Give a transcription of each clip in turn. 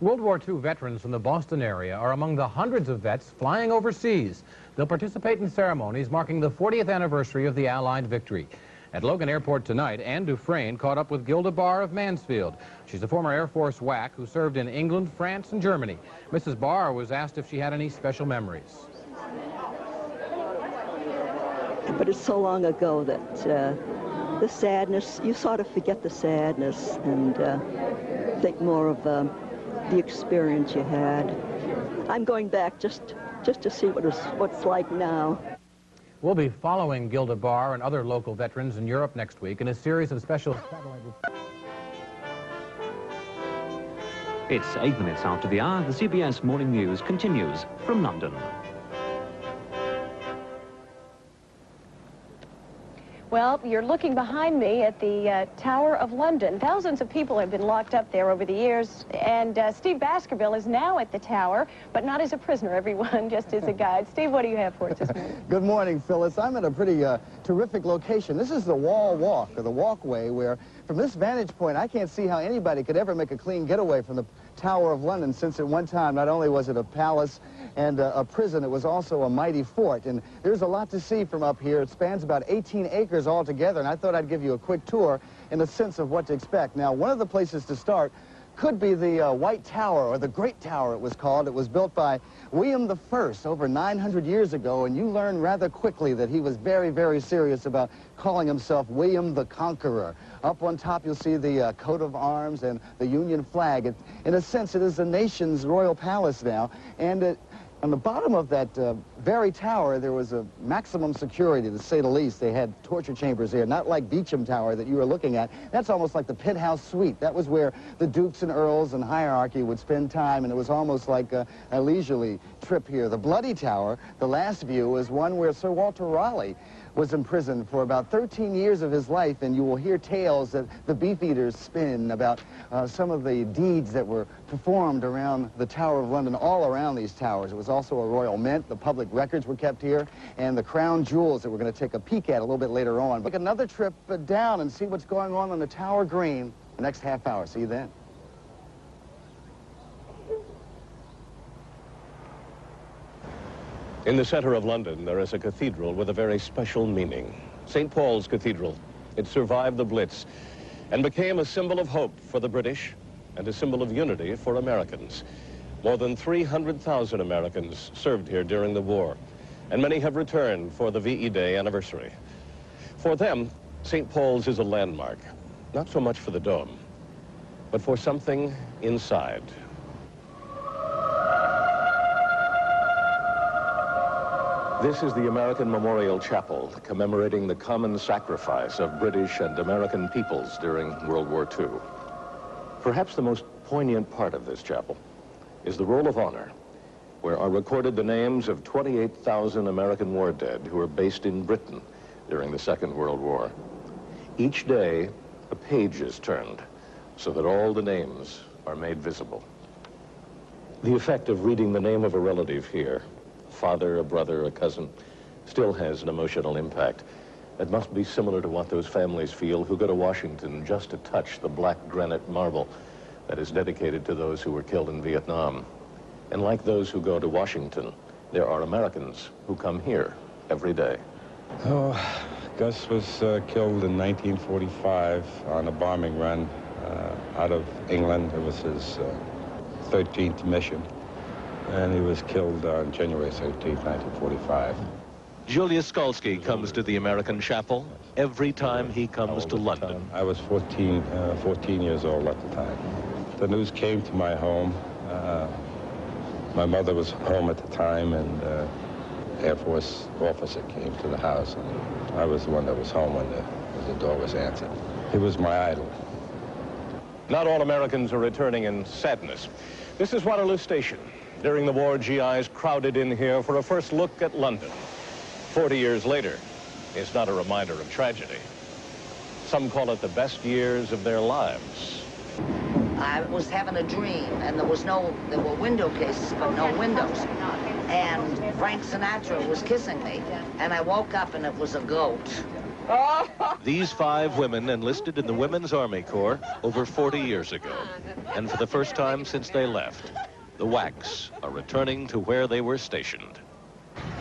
World War II veterans from the Boston area are among the hundreds of vets flying overseas. They'll participate in ceremonies marking the 40th anniversary of the Allied victory. At Logan Airport tonight, Anne Dufresne caught up with Gilda Barr of Mansfield. She's a former Air Force WAC who served in England, France, and Germany. Mrs. Barr was asked if she had any special memories. But it's so long ago that the sadness, you sort of forget the sadness and think more of the experience you had. I'm going back just to see what's like now. We'll be following Gilda Barr and other local veterans in Europe next week in a series of special satellite reports. It's 8 minutes after the hour. The CBS Morning News continues from London. Well, you're looking behind me at the Tower of London. Thousands of people have been locked up there over the years, and Steve Baskerville is now at the tower, but not as a prisoner, everyone, just as a guide. Steve, what do you have for us this morning? Good morning, Phyllis. I'm at a pretty terrific location. This is the Wall Walk, or the walkway, where from this vantage point, I can't see how anybody could ever make a clean getaway from the Tower of London, since at one time, not only was it a palace and a prison, it was also a mighty fort. And there's a lot to see from up here. It spans about 18 acres altogether, and I thought I'd give you a quick tour in a sense of what to expect. Now, one of the places to start could be the White Tower, or the Great Tower it was called. It was built by William I over 900 years ago, and you learn rather quickly that he was very, very serious about calling himself William the Conqueror. Up on top you'll see the coat of arms and the Union flag. In a sense, it is the nation's royal palace now, and on the bottom of that very tower, there was a maximum security, to say the least. They had torture chambers here, not like Beecham Tower that you were looking at. That's almost like the penthouse suite. That was where the dukes and earls and hierarchy would spend time, and it was almost like a leisurely trip here. The Bloody Tower, the last view, is one where Sir Walter Raleigh was imprisoned for about 13 years of his life, and you will hear tales that the beefeaters spin about some of the deeds that were performed around the Tower of London, all around these towers. It was also a royal mint. The public records were kept here, and the crown jewels that we're going to take a peek at a little bit later on. But take another trip down and see what's going on the Tower Green the next half hour. See you then. In the center of London, there is a cathedral with a very special meaning. St. Paul's Cathedral. It survived the Blitz and became a symbol of hope for the British and a symbol of unity for Americans. More than 300,000 Americans served here during the war, and many have returned for the VE Day anniversary. For them, St. Paul's is a landmark, not so much for the dome, but for something inside. This is the American Memorial Chapel, commemorating the common sacrifice of British and American peoples during World War II. Perhaps the most poignant part of this chapel is the Roll of Honor, where are recorded the names of 28,000 American war dead who were based in Britain during the Second World War. Each day, a page is turned so that all the names are made visible. The effect of reading the name of a relative here, father, a brother, a cousin, still has an emotional impact. It must be similar to what those families feel who go to Washington just to touch the black granite marble that is dedicated to those who were killed in Vietnam. And like those who go to Washington, there are Americans who come here every day. Oh, Gus was killed in 1945 on a bombing run out of England. It was his 13th mission. And he was killed on January 13, 1945. Julius Skalski comes to the American Chapel every time he comes to London. I was 14 years old at the time. The news came to my home. My mother was home at the time, and Air Force officer came to the house, and I was the one that was home when the door was answered. He was my idol. Not all Americans are returning in sadness. This is Waterloo Station. During the war, GIs crowded in here for a first look at London. 40 years later, it's not a reminder of tragedy. Some call it the best years of their lives. I was having a dream, and there were window cases, but no windows. And Frank Sinatra was kissing me, and I woke up and it was a goat. These 5 women enlisted in the Women's Army Corps over 40 years ago. And for the first time since they left, the WACs are returning to where they were stationed.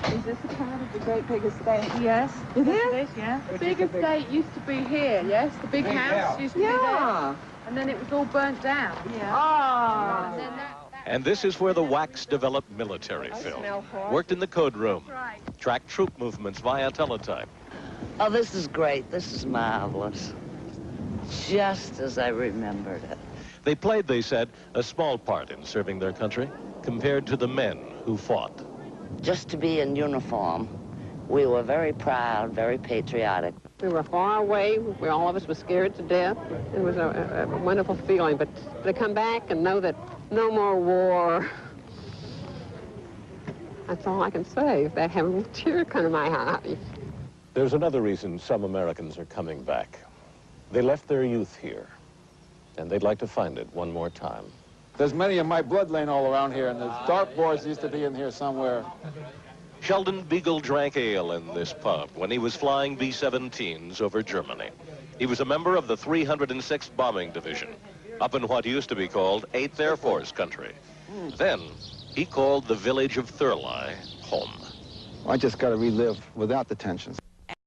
Is this a part of the great big estate? Yes. It Yes, is? it is, yeah. The big estate used to be here, yes? The big house used to be there. And then it was all burnt down. Yeah. Oh. And then that... And this is where the WACs developed military film, worked in the code room, tracked troop movements via teletype. Oh, this is great. This is marvelous. Just as I remembered it. They played, they said, a small part in serving their country compared to the men who fought. Just to be in uniform, we were very proud, very patriotic. We were far away. All of us were scared to death. It was a wonderful feeling. But to come back and know that no more war, that's all I can say. That having a tear come to my eye. There's another reason some Americans are coming back. They left their youth here, and they'd like to find it one more time. There's many of my blood laying all around here, and the dartboards used to be in here somewhere. Sheldon Beagle drank ale in this pub when he was flying B-17s over Germany. He was a member of the 306th Bombing Division, up in what used to be called 8th Air Force country. Then, he called the village of Thurley home. I just got to relive without the tensions.